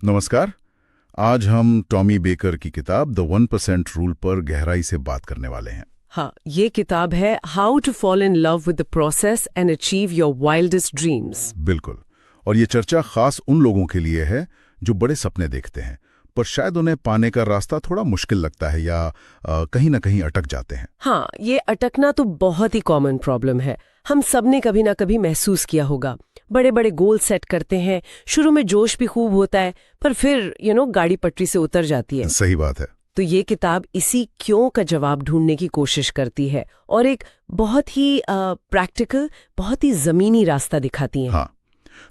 नमस्कार। आज हम टॉमी बेकर की किताब द 1% रूल पर गहराई से बात करने वाले हैं। हाँ, ये किताब है how to fall in love with the process and achieve your wildest dreams. बिल्कुल। और ये चर्चा खास उन लोगों के लिए है जो बड़े सपने देखते हैं पर शायद उन्हें पाने का रास्ता थोड़ा मुश्किल लगता है या कहीं ना कहीं अटक जाते हैं। हाँ, ये अटकना तो बहुत ही कॉमन प्रॉब्लम है। हम सब ने कभी ना कभी महसूस किया होगा। बड़े बड़े गोल सेट करते हैं, शुरू में जोश भी खूब होता है, पर फिर गाड़ी पटरी से उतर जाती है। सही बात है। तो ये किताब इसी क्यों का जवाब ढूंढने की कोशिश करती है और एक बहुत ही प्रैक्टिकल, बहुत ही जमीनी रास्ता दिखाती है। हाँ,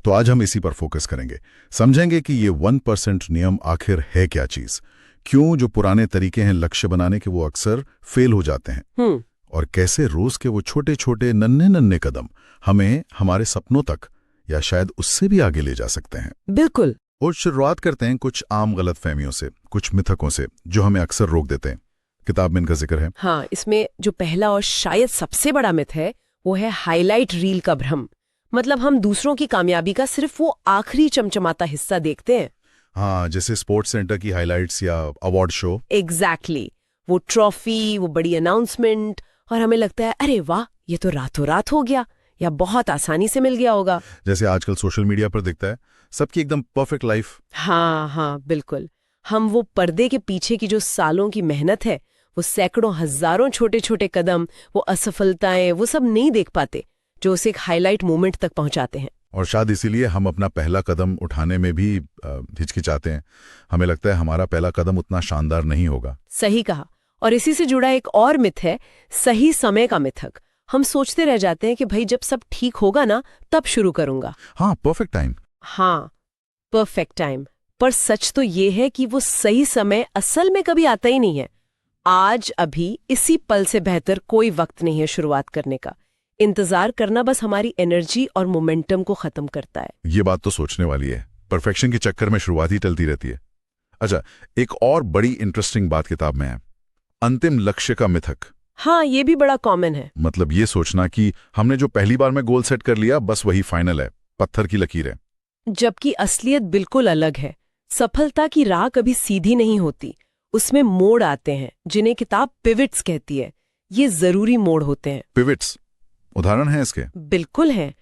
तो आज हम इसी पर फोकस करेंगे। समझेंगे कि ये 1% नियम आखिर है क्या चीज, क्यों जो पुराने तरीके हैं लक्ष्य बनाने के वो अक्सर फेल हो जाते हैं, और कैसे रोज के वो छोटे छोटे नन्हे नन्हे कदम हमें हमारे सपनों तक या शायद उससे भी आगे ले जा सकते हैं। बिल्कुल। और शुरुआत करते हैं कुछ आम गलतफहमियों से, कुछ मिथकों से जो हमें अक्सर रोक देते हैं। किताब में इनका जिक्र है। हाँ, इसमें जो पहला और शायद सबसे बड़ा मिथ है वो है हाईलाइट रील का भ्रम। मतलब हम दूसरों की कामयाबी का सिर्फ वो आखिरी चमचमाता हिस्सा देखते हैं। हाँ, जैसे स्पोर्ट्स सेंटर की हाइलाइट्स या अवार्ड शो। एग्जैक्टली। वो ट्रॉफी, वो बड़ी अनाउंसमेंट, और हमें लगता है अरे वाह, ये तो रातों रात हो गया या बहुत आसानी से मिल गया होगा। जैसे आजकल सोशल मीडिया पर दिखता है सबकी एकदम परफेक्ट लाइफ। हाँ, बिल्कुल। हम वो पर्दे के पीछे की जो सालों की मेहनत है, वो सैकड़ों हजारों छोटे छोटे कदम, वो असफलताएं, वो सब नहीं देख पाते जो उसे एक हाईलाइट मोमेंट तक पहुंचाते हैं। और शायद इसीलिए हम अपना पहला कदम उठाने में भी हिचकिचाते हैं। हमें लगता है हमारा पहला कदम उतना शानदार नहीं होगा। सही कहा। और इसी से जुड़ा एक और मिथ है सही समय का मिथक। हम सोचते रह जाते हैं कि भाई जब सब ठीक होगा ना तब शुरू करूंगा। हाँ, परफेक्ट टाइम। हाँ, परफेक्ट टाइम। पर सच तो ये है कि वो सही समय असल में कभी आता ही नहीं है। आज अभी इसी पल से बेहतर कोई वक्त नहीं है शुरुआत करने का। इंतजार करना बस हमारी एनर्जी और मोमेंटम को खत्म करता है। ये बात तो सोचने वाली है। परफेक्शन के चक्कर में शुरुआत ही टलती रहती है। अच्छा, एक और बड़ी इंटरेस्टिंग बात किताब में है, अंतिम लक्ष्य का मिथक। हाँ, ये भी बड़ा कॉमन है। मतलब ये सोचना कि हमने जो पहली बार में गोल सेट कर लिया बस वही फाइनल है, पत्थर की लकीर है। जबकि असलियत बिल्कुल अलग है। सफलता की राह कभी सीधी नहीं होती, उसमें मोड़ आते हैं जिन्हें किताब पिवट्स कहती है। ये जरूरी मोड़ होते हैं। पिवट्स, उदाहरण है इसके? बिल्कुल है।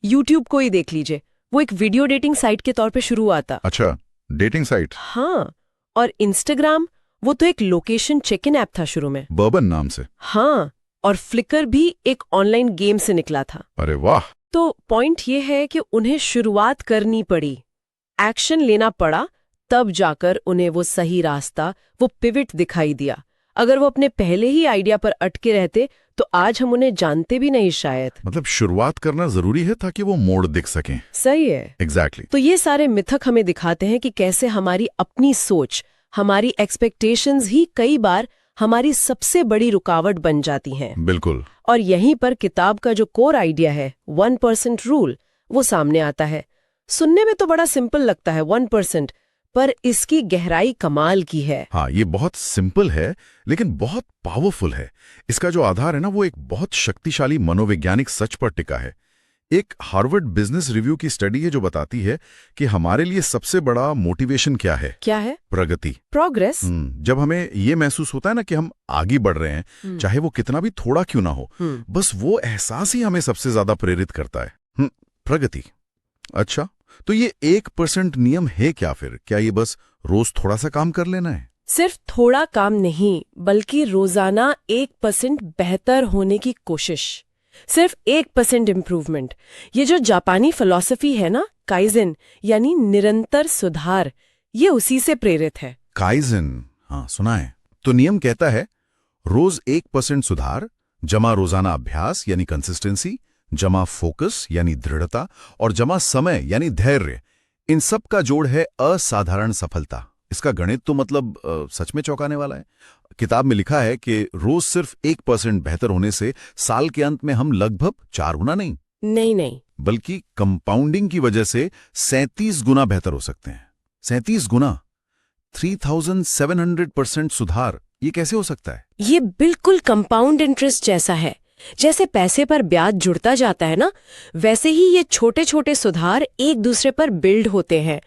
YouTube को ही देख लीजिए। वो एक वीडियो डेटिंग साइट के तौर पे शुरू हुआ था। अच्छा, डेटिंग साइट। हाँ, और इंस्टाग्राम, वो तो एक लोकेशन चेक इन ऐप था शुरू में, बर्बन नाम से। हाँ, और फ्लिकर भी एक ऑनलाइन गेम से निकला था। अरे वाह। तो पॉइंट ये है कि उन्हें शुरुआत करनी पड़ी, एक्शन लेना पड़ा, तब जाकर उन्हें वो सही रास्ता, वो पिवट दिखाई दिया। अगर वो अपने पहले ही आइडिया पर अटके रहते तो आज हम उन्हें जानते भी नहीं शायद। मतलब शुरुआत करना जरूरी है ताकि वो मोड़ दिख सकें। सही है। एग्जैक्टली। तो ये सारे मिथक हमें दिखाते हैं कि कैसे हमारी अपनी सोच, हमारी एक्सपेक्टेशंस ही कई बार हमारी सबसे बड़ी रुकावट बन जाती हैं। बिल्कुल। और यहीं पर किताब का जो कोर आइडिया है 1% रूल, वो सामने आता है। सुनने में तो बड़ा सिंपल लगता है 1%, पर इसकी गहराई कमाल की है। हाँ, ये बहुत सिंपल है लेकिन बहुत पावरफुल है। इसका जो आधार है ना, वो एक बहुत शक्तिशाली मनोवैज्ञानिक सच पर टिका है। एक हार्वर्ड बिजनेस रिव्यू की स्टडी है जो बताती है कि हमारे लिए सबसे बड़ा मोटिवेशन क्या है? क्या है? प्रगति, प्रोग्रेस। जब हमें ये महसूस होता है ना कि हम आगे बढ़ रहे हैं, चाहे वो कितना भी थोड़ा क्यों ना हो, बस वो एहसास ही हमें सबसे ज्यादा प्रेरित करता है। प्रगति। अच्छा, तो ये 1% नियम है क्या फिर? क्या ये बस रोज थोड़ा सा काम कर लेना है? सिर्फ थोड़ा काम नहीं, बल्कि रोजाना 1% बेहतर होने की कोशिश। सिर्फ 1% इम्प्रूवमेंट। ये जो जापानी फिलॉसफी है ना, काइजन, यानी निरंतर सुधार, ये उसी से प्रेरित है। काइजन, हाँ सुना है। तो नियम कहता है रोज 1% सुधार जमा रोजाना अभ्यास यानी कंसिस्टेंसी, जमा फोकस यानी दृढ़ता, और जमा समय यानी धैर्य, इन सब का जोड़ है असाधारण सफलता। इसका गणित तो मतलब सच में चौंकाने वाला है। किताब में लिखा है कि रोज सिर्फ 1% बेहतर होने से साल के अंत में हम लगभग 4 गुना नहीं बल्कि कंपाउंडिंग की वजह से 37 गुना बेहतर हो सकते हैं। 37 गुना, 3700% सुधार, ये कैसे हो सकता है? ये बिल्कुल कंपाउंड इंटरेस्ट जैसा है। जैसे पैसे पर ब्याज जुड़ता जाता है ना, वैसे ही ये छोटे छोटे सुधार एक दूसरे पर बिल्ड होते हैं।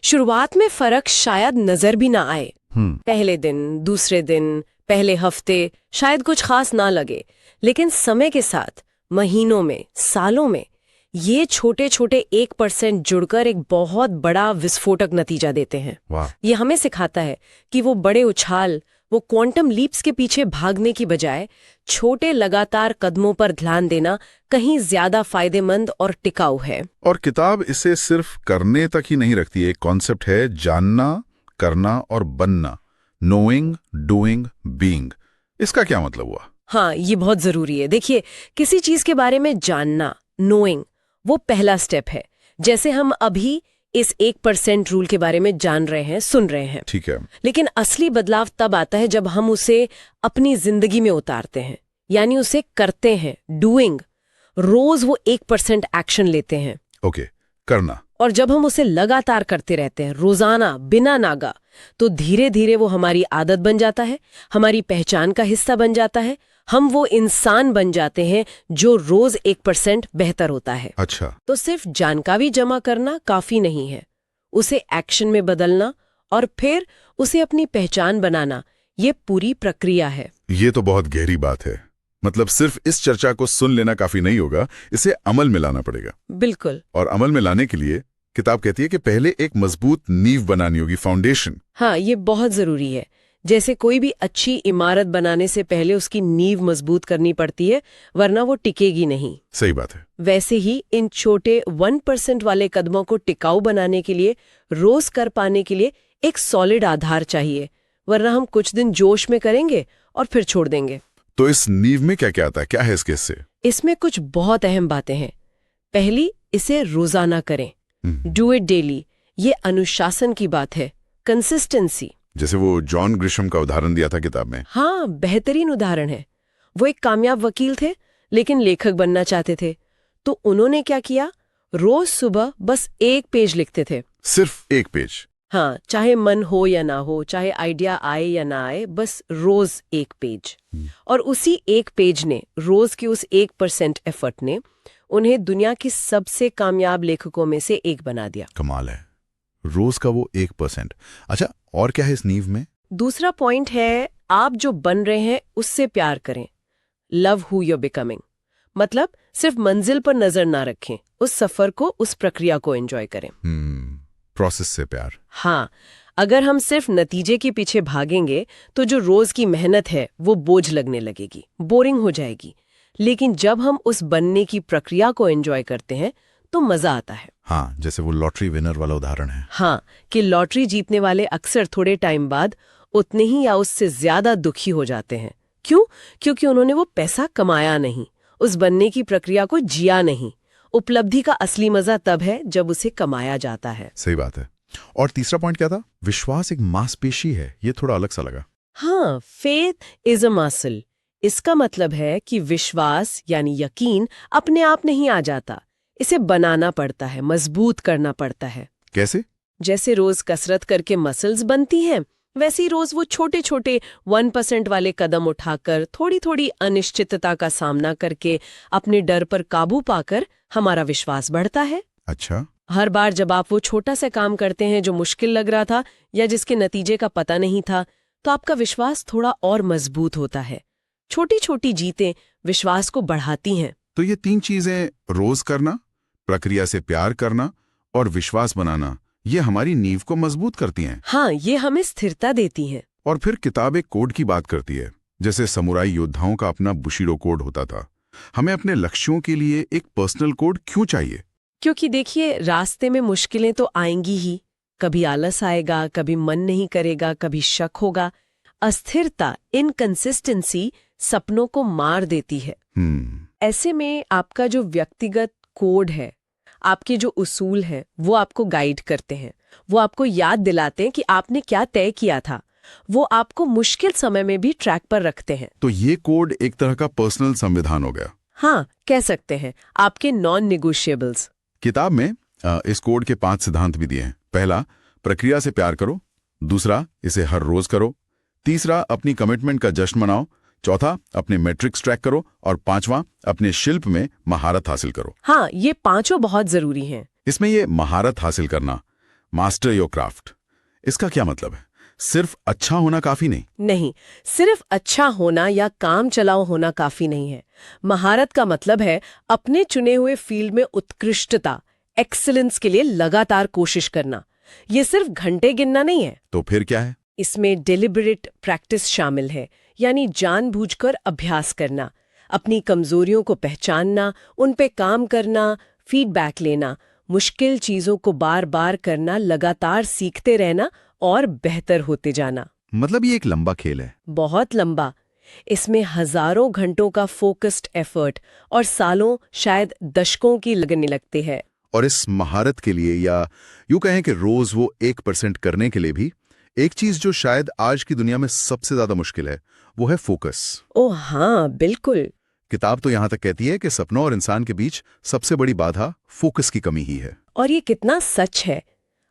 शुरुआत में फर्क शायद नजर भी ना आए। पहले दिन, दूसरे दिन, पहले हफ्ते शायद कुछ खास ना लगे, लेकिन समय के साथ, महीनों में, सालों में, ये छोटे छोटे 1% जुड़कर एक बहुत बड़ा विस्फोटक नतीजा देते हैं। वाह। ये हमें सिखाता है कि वो बड़े उछाल, वो क्वांटम लीप्स के पीछे भागने की बजाय छोटे लगातार कदमों पर ध्यान देना कहीं ज्यादा फायदेमंद और टिकाऊ है। और किताब इसे सिर्फ करने तक ही नहीं रखती, एक कॉन्सेप्ट है जानना, करना और बनना, नोइंग, डूइंग, बीइंग। इसका क्या मतलब हुआ? हाँ, ये बहुत जरूरी है। देखिए, किसी चीज के बारे में जानना, नोइंग, वो पहला स्टेप है। जैसे हम अभी इस 1% रूल के बारे में जान रहे हैं, सुन रहे हैं। ठीक है। लेकिन असली बदलाव तब आता है जब हम उसे अपनी जिंदगी में उतारते हैं, यानी उसे करते हैं, डूइंग। रोज वो 1% एक्शन लेते हैं। ओके, करना। और जब हम उसे लगातार करते रहते हैं, रोजाना, बिना नागा, तो धीरे धीरे वो हमारी आदत बन जाता है, हमारी पहचान का हिस्सा बन जाता है। हम वो इंसान बन जाते हैं जो रोज 1% बेहतर होता है। अच्छा। तो सिर्फ जानकारी जमा करना काफी नहीं है, उसे एक्शन में बदलना और फिर उसे अपनी पहचान बनाना, ये पूरी प्रक्रिया है। ये तो बहुत गहरी बात है। मतलब सिर्फ इस चर्चा को सुन लेना काफी नहीं होगा, इसे अमल में लाना पड़ेगा। बिल्कुल। और अमल में लाने के लिए किताब कहती है कि पहले एक मजबूत नींव बनानी होगी, फाउंडेशन। हाँ, ये बहुत जरूरी है। जैसे कोई भी अच्छी इमारत बनाने से पहले उसकी नींव मजबूत करनी पड़ती है, वरना वो टिकेगी नहीं। सही बात है। वैसे ही इन छोटे 1% वाले कदमों को टिकाऊ बनाने के लिए, रोज कर पाने के लिए एक सॉलिड आधार चाहिए, वरना हम कुछ दिन जोश में करेंगे और फिर छोड़ देंगे। तो इस नींव में क्या क्या आता है, क्या है इसके हिस्से? इसमें कुछ बहुत अहम बातें हैं। पहली, इसे रोजाना करें, डू इट डेली। ये अनुशासन की बात है, कंसिस्टेंसी। जैसे वो जॉन ग्रिशम का उदाहरण दिया था किताब में। हाँ, बेहतरीन उदाहरण है। वो एक कामयाब वकील थे, लेकिन लेखक बनना चाहते थे। तो उन्होंने क्या किया? रोज सुबह बस 1 पेज लिखते थे। सिर्फ 1 पेज? हाँ, चाहे मन हो या ना हो, चाहे आइडिया आए या ना आए, बस रोज 1 पेज। और उसी 1 पेज ने, रोज की उस 1% एफर्ट ने उन्हें दुनिया के सबसे कामयाब लेखकों में से एक बना दिया। कमाल है, रोज का वो 1%। अच्छा, और क्या है इस नींव में? दूसरा पॉइंट है, आप जो बन रहे हैं उससे प्यार करें। Love who you are becoming. मतलब सिर्फ मंजिल पर नजर ना रखें, उस सफर को, उस प्रक्रिया को एंजॉय करें। प्रोसेस से प्यार। हाँ, अगर हम सिर्फ नतीजे के पीछे भागेंगे तो जो रोज की मेहनत है वो बोझ लगने लगेगी, बोरिंग हो जाएगी। लेकिन जब हम उस बनने की प्रक्रिया को एंजॉय करते हैं तो मजा आता है। हाँ, जैसे वो लॉटरी विनर वाला उदाहरण है। हाँ, कि लॉटरी जीतने वाले अक्सर थोड़े टाइम बाद उतने ही या उससे ज्यादा दुखी हो जाते हैं। क्यों? क्योंकि उन्होंने वो पैसा कमाया नहीं, उस बनने की प्रक्रिया को जिया नहीं। उपलब्धि का असली मजा तब है जब उसे कमाया जाता है। सही बात है। और तीसरा पॉइंट क्या था? विश्वास एक मांसपेशी है। ये थोड़ा अलग सा लगा। हाँ, फेथ इज अ मसल। इसका मतलब है कि विश्वास यानी यकीन अपने आप नहीं आ जाता, इसे बनाना पड़ता है, मजबूत करना पड़ता है। कैसे? जैसे रोज कसरत करके मसल्स बनती हैं, वैसे ही रोज वो छोटे छोटे 1% वाले कदम उठाकर, थोड़ी थोड़ी अनिश्चितता का सामना करके, अपने डर पर काबू पाकर हमारा विश्वास बढ़ता है। अच्छा। हर बार जब आप वो छोटा सा काम करते हैं जो मुश्किल लग रहा था या जिसके नतीजे का पता नहीं था, तो आपका विश्वास थोड़ा और मजबूत होता है। छोटी छोटी जीतें विश्वास को बढ़ाती हैं। तो ये 3 चीजें, रोज करना, प्रक्रिया से प्यार करना और विश्वास बनाना, ये हमारी नींव को मजबूत करती हैं। हाँ, ये हमें स्थिरता देती हैं। और फिर किताब एक कोड की बात करती है, जैसे समुराई योद्धाओं का अपना बुशिडो कोड होता था। हमें अपने लक्ष्यों के लिए एक पर्सनल कोड क्यों चाहिए? क्योंकि देखिए, रास्ते में मुश्किलें तो आएंगी ही। कभी आलस आएगा, कभी मन नहीं करेगा, कभी शक होगा। अस्थिरता, इनकंसिस्टेंसी सपनों को मार देती है। ऐसे में आपका जो व्यक्तिगत कोड है, आपके जो उसूल हैं, वो आपको गाइड करते हैं। वो आपको याद दिलाते हैं कि आपने क्या तय किया था। वो आपको मुश्किल समय में भी ट्रैक पर रखते हैं। तो ये कोड एक तरह का पर्सनल संविधान हो गया। हाँ, कह सकते हैं, आपके नॉन निगोशिएबल्स। किताब में इस कोड के 5 सिद्धांत भी दिए हैं। पहला, प्रक्रिया से प्यार करो। दूसरा, इसे हर रोज करो। तीसरा, अपनी कमिटमेंट का जश्न मनाओ। चौथा, अपने मैट्रिक्स ट्रैक करो। और 5वां, अपने शिल्प में महारत हासिल करो। हाँ, ये 5 बहुत जरूरी हैं। इसमें ये महारत हासिल करना मास्टर योर क्राफ्ट, इसका क्या मतलब है? सिर्फ अच्छा होना काफी नहीं? नहीं, सिर्फ अच्छा होना या काम चलाओ होना काफी नहीं है। महारत का मतलब है अपने चुने हुए फील्ड में उत्कृष्टता, एक्सीलेंस के लिए लगातार कोशिश करना। ये सिर्फ घंटे गिनना नहीं है। तो फिर क्या है? इसमें डेलिबरेट प्रैक्टिस शामिल है, यानी जानबूझकर अभ्यास करना, अपनी कमजोरियों को पहचानना, उन पे काम करना, फीडबैक लेना, मुश्किल चीजों को बार बार करना, लगातार सीखते रहना और बेहतर होते जाना। मतलब ये एक लंबा खेल है। बहुत लंबा। इसमें हजारों घंटों का फोकस्ड एफर्ट और सालों, शायद दशकों की लगन लगती है। और इस महारत के लिए, या यूं कहें कि रोज वो 1% करने के लिए भी, एक चीज जो शायद आज की दुनिया में सबसे ज्यादा मुश्किल है, वो है फोकस। ओह हाँ, बिल्कुल। किताब तो यहां तक कहती है कि सपनों और इंसान के बीच सबसे बड़ी बाधा फोकस की कमी ही है। और ये कितना सच है।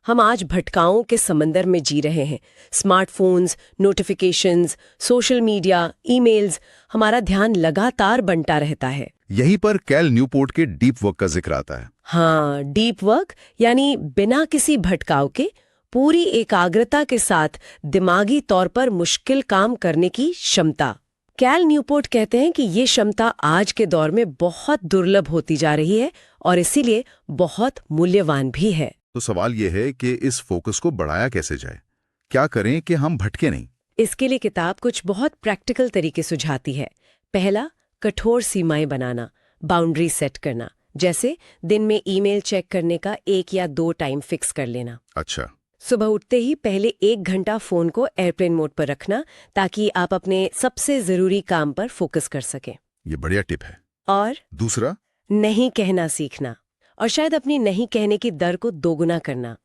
हम आज भटकाओं के समंदर में जी रहे हैं। Smartphones, notifications, social media, emails, हमारा ध्यान लगातार बंटा रहता है। यहीं पर कैल न्यूपोर्ट के डीप वर्क का जिक्र आता है। हाँ, डीप वर्क यानी बिना किसी भटकाव के पूरी एकाग्रता के साथ दिमागी तौर पर मुश्किल काम करने की क्षमता। कैल न्यूपोर्ट कहते हैं कि ये क्षमता आज के दौर में बहुत दुर्लभ होती जा रही है और इसीलिए बहुत मूल्यवान भी है। तो सवाल यह है कि इस फोकस को बढ़ाया कैसे जाए? क्या करें कि हम भटके नहीं? इसके लिए किताब कुछ बहुत प्रैक्टिकल तरीके सुझाती है। पहला, कठोर सीमाएं बनाना, बाउंड्री सेट करना। जैसे दिन में ईमेल चेक करने का 1 या 2 टाइम फिक्स कर लेना। अच्छा। सुबह उठते ही पहले 1 घंटा फोन को एयरप्लेन मोड पर रखना, ताकि आप अपने सबसे जरूरी काम पर फोकस कर सकें। ये बढ़िया टिप है। और दूसरा, नहीं कहना सीखना, और शायद अपनी नहीं कहने की दर को दोगुना करना।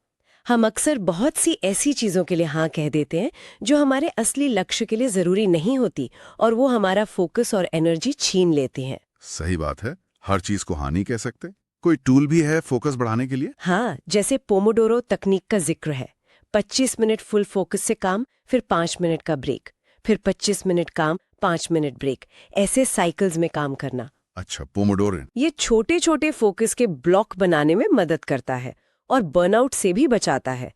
हम अक्सर बहुत सी ऐसी चीजों के लिए हाँ कह देते हैं जो हमारे असली लक्ष्य के लिए जरूरी नहीं होती, और वो हमारा फोकस और एनर्जी छीन लेती हैं। सही बात है। हर चीज को हाँ नहीं कह सकते। कोई टूल भी है फोकस बढ़ाने के लिए? हाँ, जैसे पोमोडोरो तकनीक का जिक्र है। 25 मिनट फुल फोकस से काम, फिर 5 मिनट का ब्रेक, फिर 25 मिनट काम, 5 मिनट ब्रेक, ऐसे साइकिल्स में काम करना। अच्छा, पोमोडोरो। ये छोटे छोटे फोकस के ब्लॉक बनाने में मदद करता है और बर्नआउट से भी बचाता है।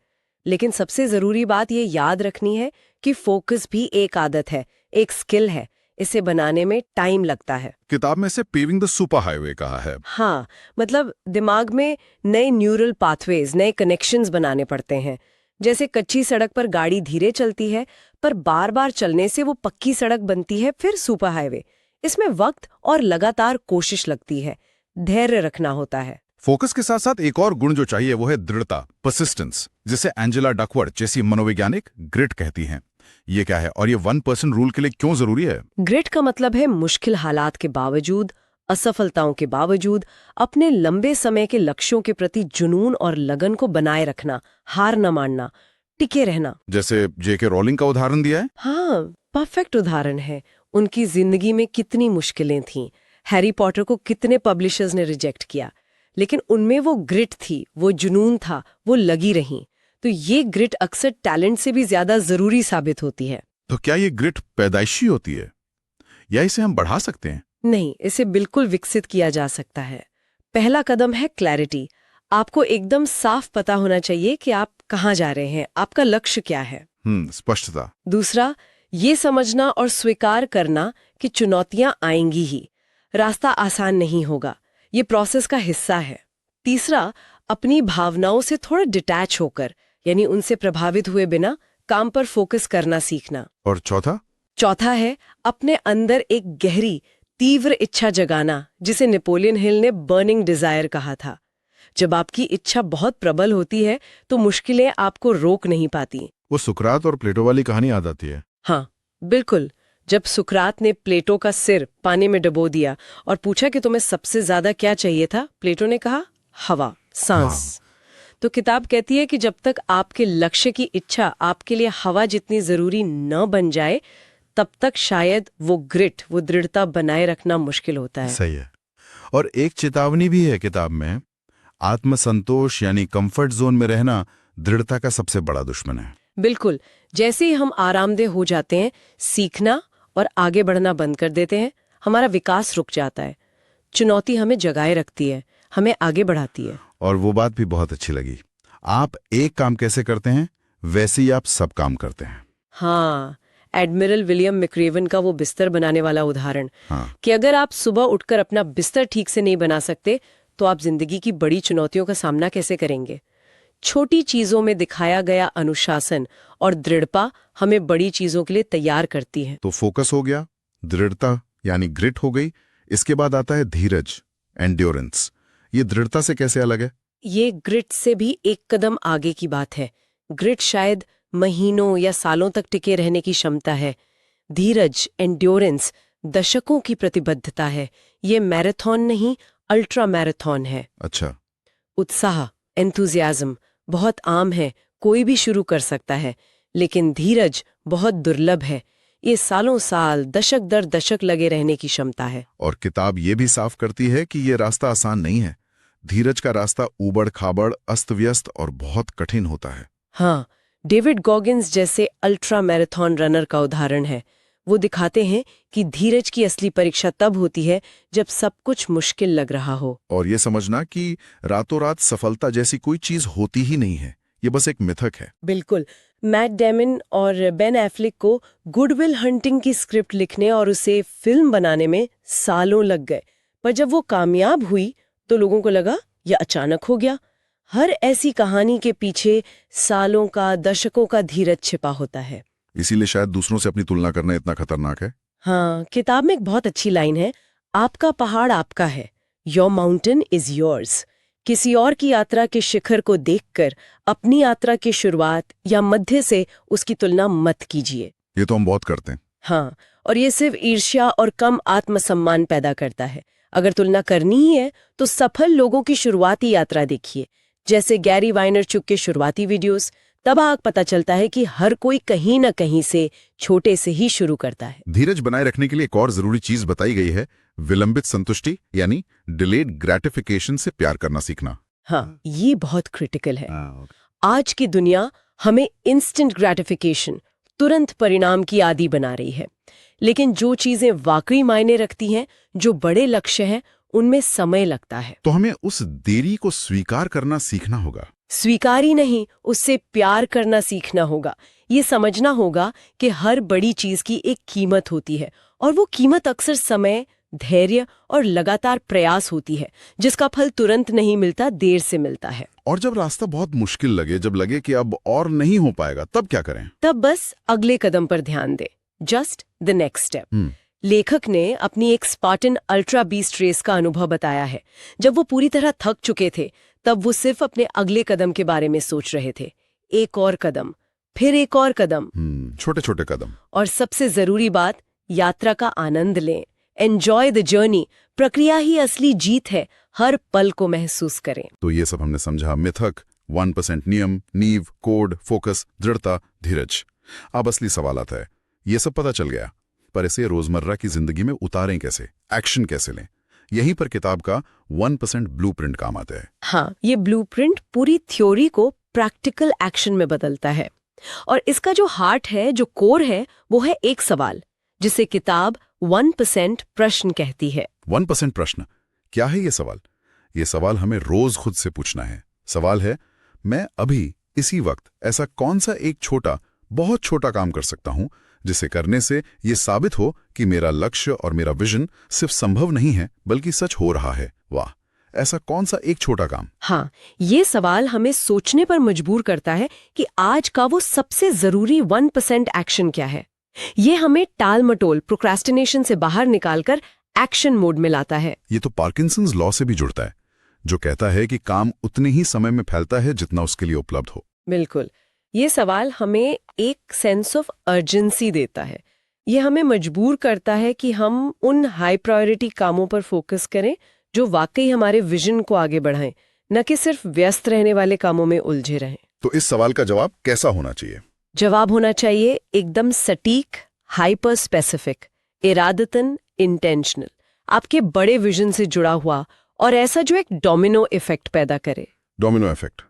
लेकिन सबसे जरूरी बात ये याद रखनी है कि फोकस भी एक आदत है, एक स्किल है। इसे बनाने में टाइम लगता है। किताब में से पेविंग द सुपर हाईवे कहा है। हाँ, मतलब दिमाग में नए न्यूरल पाथवेज, नए कनेक्शंस बनाने पड़ते हैं। जैसे कच्ची सड़क पर गाड़ी धीरे चलती है, पर बार बार चलने से वो पक्की सड़क बनती है, फिर सुपर हाईवे। इसमें वक्त और लगातार कोशिश लगती है, धैर्य रखना होता है। फोकस के साथ साथ एक और गुण जो चाहिए वो है दृढ़ता, परसिस्टेंस, जिसे एंजेला डकवर्थ जैसी मनोवैज्ञानिक ग्रिट कहती हैं। ये क्या है और ये 1% रूल के लिए क्यों जरूरी है? ग्रिट का मतलब है मुश्किल हालात के बावजूद, असफलताओं के बावजूद अपने लंबे समय के लक्ष्यों के प्रति जुनून और लगन को बनाए रखना, हार न मानना, टिके रहना। जैसे जेके रोलिंग का उदाहरण दिया है। हाँ, परफेक्ट उदाहरण है। उनकी जिंदगी में कितनी मुश्किलें थीं, हैरी पॉटर को कितने पब्लिशर्स ने रिजेक्ट किया, लेकिन उनमें वो ग्रिट थी, वो जुनून था, वो लगी रहीं। तो ये ग्रिट अक्सर टैलेंट से भी ज्यादा जरूरी साबित होती है। तो क्या ये ग्रिट पैदाइशी होती है या इसे हम बढ़ा सकते हैं? नहीं, इसे बिल्कुल विकसित किया जा सकता है। पहला कदम है क्लैरिटी। आपको एकदम साफ पता होना चाहिए कि आप कहाँ जा रहे हैं, आपका लक्ष्य क्या है। स्पष्टता। दूसरा, ये समझना और स्वीकार करना कि चुनौतियां आएंगी ही, रास्ता आसान नहीं होगा, ये प्रोसेस का हिस्सा है। तीसरा, अपनी भावनाओं से थोड़ा डिटैच होकर, यानी उनसे प्रभावित हुए बिना काम पर फोकस करना सीखना। और चौथा? चौथा है अपने अंदर एक गहरी, तीव्र इच्छा जगाना, जिसे नेपोलियन हिल ने बर्निंग डिजायर कहा था। जब आपकी इच्छा बहुत प्रबल होती है तो मुश्किलें आपको रोक नहीं पाती। वो सुकरात और प्लेटो वाली कहानी याद आती है। हाँ, बिल्कुल। जब सुकरात ने प्लेटो का सिर पानी में डुबो दिया और पूछा कि तुम्हें सबसे ज्यादा क्या चाहिए था, प्लेटो ने कहा हवा, सांस। तो किताब कहती है कि जब तक आपके लक्ष्य की इच्छा आपके लिए हवा जितनी जरूरी न बन जाए, तब तक शायद वो ग्रिट, वो दृढ़ता बनाए रखना मुश्किल होता है। सही है। और एक चेतावनी भी है किताब में, आत्मसंतोष यानी कंफर्ट जोन में रहना दृढ़ता का सबसे बड़ा दुश्मन है। बिल्कुल। जैसे ही हम आरामदेह हो जाते हैं, सीखना और आगे बढ़ना बंद कर देते हैं, हमारा विकास रुक जाता है। चुनौती हमें जगाए रखती है, हमें आगे बढ़ाती है। और वो बात भी बहुत अच्छी लगी, आप एक काम कैसे करते हैं वैसे ही आप सब काम करते हैं। हाँ, एडमिरल विलियम मैक्रेवन का वो बिस्तर बनाने वाला उदाहरण हाँ, कि अगर आप सुबह उठकर अपना बिस्तर ठीक से नहीं बना सकते तो आप जिंदगी की बड़ी चुनौतियों का सामना कैसे करेंगे। छोटी चीजों में दिखाया गया अनुशासन और दृढ़ता हमें बड़ी चीजों के लिए तैयार करती है। तो फोकस हो गया, दृढ़ता यानी ग्रिट हो गई। इसके बाद आता है धीरज, एंड्योरेंस। ये दृढ़ता से कैसे अलग है? ये ग्रिट से भी एक कदम आगे की बात है। ग्रिट शायद महीनों या सालों तक टिके रहने की क्षमता है। धीरज, एंड्योरेंस दशकों की प्रतिबद्धता है। ये मैराथन नहीं, अल्ट्रा मैराथन है। अच्छा, उत्साह, एंथुजियाज्म बहुत आम है, कोई भी शुरू कर सकता है, लेकिन धीरज बहुत दुर्लभ है। ये सालों साल, दशक दर दशक लगे रहने की क्षमता है। और किताब ये भी साफ करती है कि ये रास्ता आसान नहीं है। धीरज का रास्ता ऊबड़ खाबड़, अस्त व्यस्त और बहुत कठिन होता है। हाँ, डेविड गॉगिन्स जैसे अल्ट्रा मैराथन रनर का उदाहरण है। वो दिखाते हैं कि धीरज की असली परीक्षा तब होती है जब सब कुछ मुश्किल लग रहा हो। और ये समझना कि रातों रात सफलता जैसी कोई चीज होती ही नहीं है, ये बस एक मिथक है। बिल्कुल। मैट डेमन और बेन एफ्लेक को गुडविल हंटिंग की स्क्रिप्ट लिखने और उसे फिल्म बनाने में सालों लग गए, पर जब वो कामयाब हुई तो लोगों को लगा यह अचानक हो गया। हर ऐसी कहानी के पीछे सालों का, दशकों का धीरज छिपा होता है। इसीलिए शायद दूसरों से अपनी तुलना करना इतना खतरनाक है। हाँ, किताब में एक बहुत अच्छी लाइन है, आपका पहाड़ आपका है, योर माउंटेन इज योर्स। किसी और की यात्रा के शिखर को देखकर अपनी यात्रा की शुरुआत या मध्य से उसकी तुलना मत कीजिए। ये तो हम बहुत करते हैं। हाँ, और ये सिर्फ ईर्ष्या और कम आत्मसम्मान पैदा करता है। अगर तुलना करनी ही है तो सफल लोगों की शुरुआती यात्रा देखिए, जैसे गैरी वाइनरचुक के शुरुआती वीडियोस। तब आग पता चलता है कि हर कोई कहीं न कहीं से छोटे से ही शुरू करता है। धीरज बनाए रखने के लिए एक और जरूरी चीज बताई गई है, विलंबित संतुष्टि यानी डिलेड ग्रेटिफिकेशन से प्यार करना सीखना। हाँ, ये बहुत क्रिटिकल है। आज की दुनिया हमें इंस्टेंट ग्रेटिफिकेशन, तुरंत परिणाम की आदी बना रही है, लेकिन जो चीजें वाकई मायने रखती हैं, जो बड़े लक्ष्य हैं, उनमें समय लगता है। तो हमें उस देरी को स्वीकार करना सीखना होगा। स्वीकार ही नहीं, उससे प्यार करना सीखना होगा। ये समझना होगा कि हर बड़ी चीज की एक कीमत होती है, और वो कीमत अक्सर समय, धैर्य और लगातार प्रयास होती है, जिसका फल तुरंत नहीं मिलता, देर से मिलता है। और जब रास्ता बहुत मुश्किल लगे, जब लगे कि अब और नहीं हो पाएगा, तब क्या करें? तब बस अगले कदम पर ध्यान दे, जस्ट द नेक्स्ट स्टेप। लेखक ने अपनी एक स्पार्टन अल्ट्रा बीस्ट रेस का अनुभव बताया है। जब वो पूरी तरह थक चुके थे, तब वो सिर्फ अपने अगले कदम के बारे में सोच रहे थे। एक और कदम, फिर एक और कदम, छोटे छोटे कदम। और सबसे जरूरी बात, यात्रा का आनंद लें। Enjoy the journey. प्रक्रिया ही असली जीत है, हर पल को महसूस करें। तो ये सब हमने समझा, मिथक, 1% नियम, नींव, कोड, फोकस, दृढ़ता, धीरज। अब असली सवाल आता है, ये सब पता चल गया, पर इसे रोजमर्रा की जिंदगी में उतारें कैसे, एक्शन कैसे लें? यहीं पर किताब का 1% ब्लूप्रिंट काम आता है। हाँ, ये ब्लूप्रिंट पूरी थ्योरी को प्रैक्टिकल एक्शन में बदलता है, और इसका जो हार्ट है, जो कोर है, वो है एक सवाल, जिसे किताब 1% प्रश्न कहती है। 1% प्रश्न क्या है? ये सवाल हमें रोज खुद से पूछना है। सवाल है, मैं अभी इसी वक्त ऐसा कौन सा एक छोटा, बहुत छोटा काम कर सकता हूं जिसे करने से ये साबित हो कि मेरा लक्ष्य और मेरा विजन सिर्फ संभव नहीं है बल्कि सच हो रहा है। वाह, ऐसा कौन सा एक छोटा काम? हाँ, ये सवाल हमें सोचने पर मजबूर करता है कि आज का वो सबसे जरूरी 1% एक्शन क्या है। ये हमें टाल मटोल, प्रोक्रेस्टिनेशन से बाहर निकालकर एक्शन मोड में लाता है। ये तो पार्किंसंस लॉ से भी जुड़ता है, जो कहता है कि काम उतने ही समय में फैलता है जितना उसके लिए उपलब्ध हो। बिल्कुल। ये सवाल हमें एक सेंस ऑफ अर्जेंसी देता है। ये हमें मजबूर करता है कि हम उन हाई प्रायोरिटी कामों पर फोकस करें जो वाकई हमारे विजन को आगे बढ़ाएं, न कि सिर्फ व्यस्त रहने वाले कामों में उलझे रहें। तो इस सवाल का जवाब कैसा होना चाहिए? जवाब होना चाहिए एकदम सटीक, हाइपर स्पेसिफिक, इरादतन इंटेंशनल, आपके बड़े विजन से जुड़ा हुआ, और ऐसा जो एक डोमिनो इफेक्ट पैदा करे। डोमिनो इफेक्ट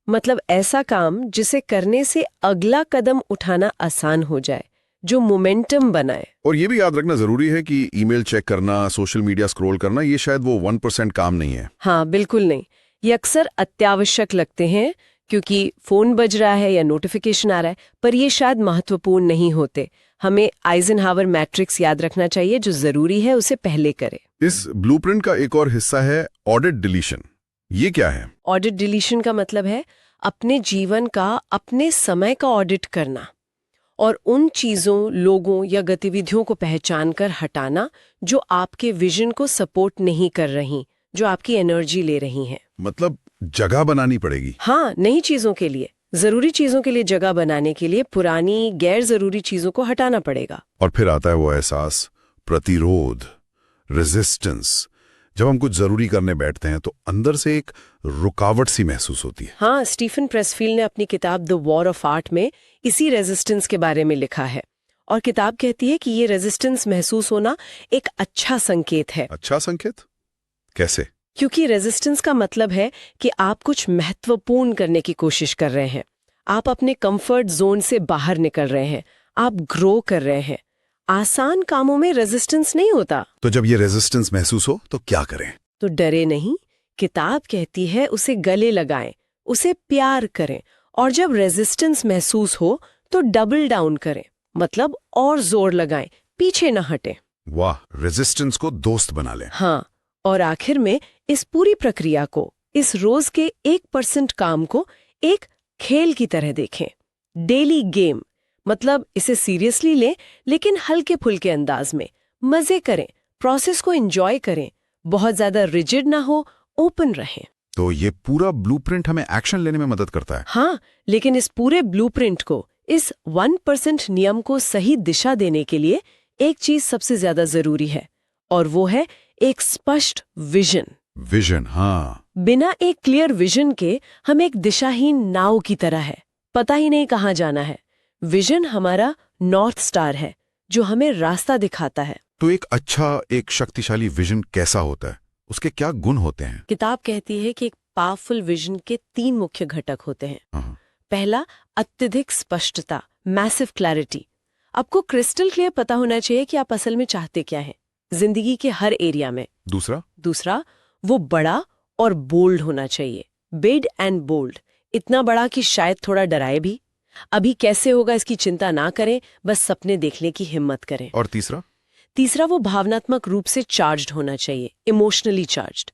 मतलब ऐसा काम जिसे करने से अगला कदम उठाना आसान हो जाए, जो मोमेंटम बनाए। और ये भी याद रखना जरूरी है कि ईमेल चेक करना, सोशल मीडिया स्क्रॉल करना, ये शायद वो 1% काम नहीं है। हाँ, बिल्कुल नहीं। ये अक्सर अत्यावश्यक लगते हैं, क्योंकि फोन बज रहा है या नोटिफिकेशन आ रहा है, पर ये शायद महत्वपूर्ण नहीं होते। हमें आइजनहावर मैट्रिक्स याद रखना चाहिए, जो जरूरी है उसे पहले करे। इस ब्लूप्रिंट का एक और हिस्सा है ऑडिट डिलीशन। ये क्या है? ऑडिट डिलीशन का मतलब है अपने जीवन का, अपने समय का ऑडिट करना और उन चीजों, लोगों या गतिविधियों को पहचान कर हटाना जो आपके विजन को सपोर्ट नहीं कर रही, जो आपकी एनर्जी ले रही हैं। मतलब जगह बनानी पड़ेगी। हाँ, नई चीजों के लिए, जरूरी चीजों के लिए जगह बनाने के लिए पुरानी गैर जरूरी चीजों को हटाना पड़ेगा। और फिर आता है वो एहसास, प्रतिरोध, रेजिस्टेंस। जब हम कुछ जरूरी करने बैठते हैं तो अंदर से एक रुकावट सी महसूस होती है। हाँ, स्टीफन प्रेसफील्ड ने अपनी किताब द वॉर ऑफ आर्ट में इसी रेजिस्टेंस के बारे में लिखा है। और किताब कहती है कि ये रेजिस्टेंस महसूस होना एक अच्छा संकेत है। अच्छा संकेत? कैसे? क्योंकि रेजिस्टेंस का मतलब है कि आप कुछ महत्वपूर्ण करने की कोशिश कर रहे हैं, आप अपने कंफर्ट जोन से बाहर निकल रहे हैं, आप ग्रो कर रहे हैं। आसान कामों में रेजिस्टेंस नहीं होता। तो जब ये रेजिस्टेंस महसूस हो तो क्या करें? तो डरे नहीं, किताब कहती है उसे गले लगाएं, उसे प्यार करें, और जब रेजिस्टेंस महसूस हो तो डबल डाउन करें, मतलब और जोर लगाएं, पीछे न हटें। वाह, रेजिस्टेंस को दोस्त बना लें। हाँ, और आखिर में इस पूरी प्रक्रिया को, इस रोज के 1% काम को एक खेल की तरह देखें, डेली गेम। मतलब इसे सीरियसली लें, लेकिन हल्के फुल्के अंदाज में मजे करें, प्रोसेस को एंजॉय करें, बहुत ज्यादा रिजिड ना हो, ओपन रहें। तो ये पूरा ब्लूप्रिंट हमें एक्शन लेने में मदद करता है। हाँ, लेकिन इस पूरे ब्लूप्रिंट को, इस 1% नियम को सही दिशा देने के लिए एक चीज सबसे ज्यादा जरूरी है, और वो है एक स्पष्ट विजन। विजन, हाँ। बिना एक क्लियर विजन के हम एक दिशाहीन नाव की तरह है, पता ही नहीं कहाँ जाना है। विजन हमारा नॉर्थ स्टार है, जो हमें रास्ता दिखाता है। तो एक शक्तिशाली विजन कैसा होता है? उसके क्या गुण होते हैं? किताब कहती है कि एक पावरफुल विजन के 3 मुख्य घटक होते हैं। हाँ। पहला, अत्यधिक स्पष्टता, मैसिव क्लैरिटी। आपको क्रिस्टल क्लियर पता होना चाहिए कि आप असल में चाहते क्या हैं जिंदगी के हर एरिया में। दूसरा, वो बड़ा और बोल्ड होना चाहिए, बिग एंड बोल्ड, इतना बड़ा कि शायद थोड़ा डराए भी। अभी कैसे होगा इसकी चिंता ना करें, बस सपने देखने की हिम्मत करें। और तीसरा, वो भावनात्मक रूप से चार्ज्ड होना चाहिए, इमोशनली चार्ज्ड।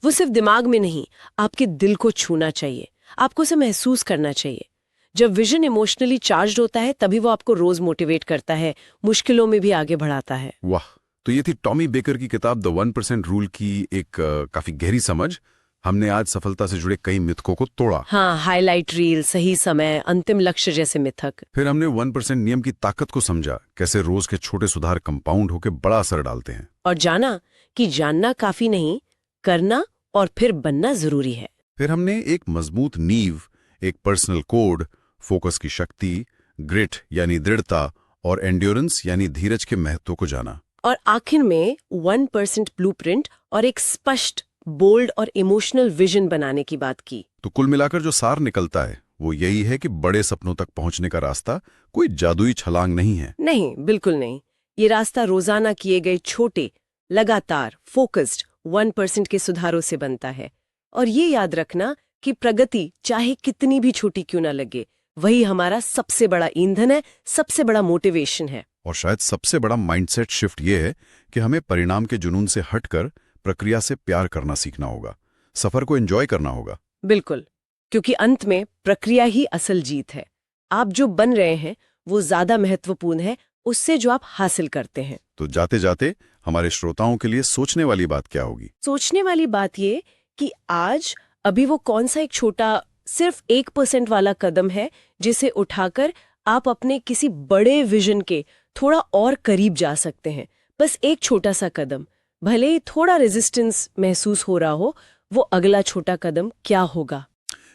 वो सिर्फ दिमाग में नहीं, आपके दिल को छूना चाहिए, आपको उसे महसूस करना चाहिए। जब विजन इमोशनली चार्ज्ड होता है, तभी वो आपको रोज मोटिवेट करता है, मुश्किलों में भी आगे बढ़ाता है। वाह, तो ये थी टॉमी बेकर की किताब द 1% रूल की एक काफी गहरी समझ। हमने आज सफलता से जुड़े कई मिथकों को तोड़ा। हाँ, हाईलाइट रील, सही समय, अंतिम लक्ष्य जैसे मिथक। फिर हमने 1% नियम की ताकत को समझा, कैसे रोज के छोटे सुधार कंपाउंड होकर बड़ा असर डालते हैं। और जाना कि जानना काफी नहीं, करना और फिर बनना जरूरी है। फिर हमने एक मजबूत नींव, एक पर्सनल कोड, फोकस की शक्ति, ग्रिट यानी दृढ़ता और एंड्योरेंस यानी धीरज के महत्व को जाना। और आखिर में 1% ब्लूप्रिंट और एक स्पष्ट, बोल्ड और इमोशनल विजन बनाने की बात की। तो कुल मिलाकर जो सार निकलता है वो यही है कि बड़े सपनों तक पहुंचने का रास्ता कोई जादुई छलांग नहीं है। नहीं, बिल्कुल नहीं। ये रास्ता रोजाना किए गए छोटे, लगातार, फोकस्ड 1% के सुधारों से बनता है। और ये याद रखना कि प्रगति चाहे कितनी भी छोटी क्यों ना लगे, वही हमारा सबसे बड़ा ईंधन है, सबसे बड़ा मोटिवेशन है। और शायद सबसे बड़ा माइंडसेट शिफ्ट ये है कि हमें परिणाम के जुनून से हटकर प्रक्रिया से प्यार करना सीखना होगा, सफर को एंजॉय करना होगा। बिल्कुल, क्योंकि अंत में प्रक्रिया ही असल जीत है। आप जो बन रहे हैं वो ज्यादा महत्वपूर्ण है उससे जो आप हासिल करते हैं। तो जाते जाते हमारे श्रोताओं के लिए सोचने वाली बात क्या होगी? सोचने वाली बात ये कि आज अभी वो कौन सा एक छोटा, सिर्फ 1% वाला कदम है जिसे उठाकर आप अपने किसी बड़े विजन के थोड़ा और करीब जा सकते हैं। बस एक छोटा सा कदम, भले ही थोड़ा रेजिस्टेंस महसूस हो रहा हो, वो अगला छोटा कदम क्या होगा?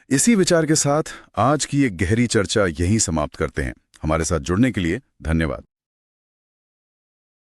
इसी विचार के साथ आज की एक गहरी चर्चा यहीं समाप्त करते हैं। हमारे साथ जुड़ने के लिए धन्यवाद।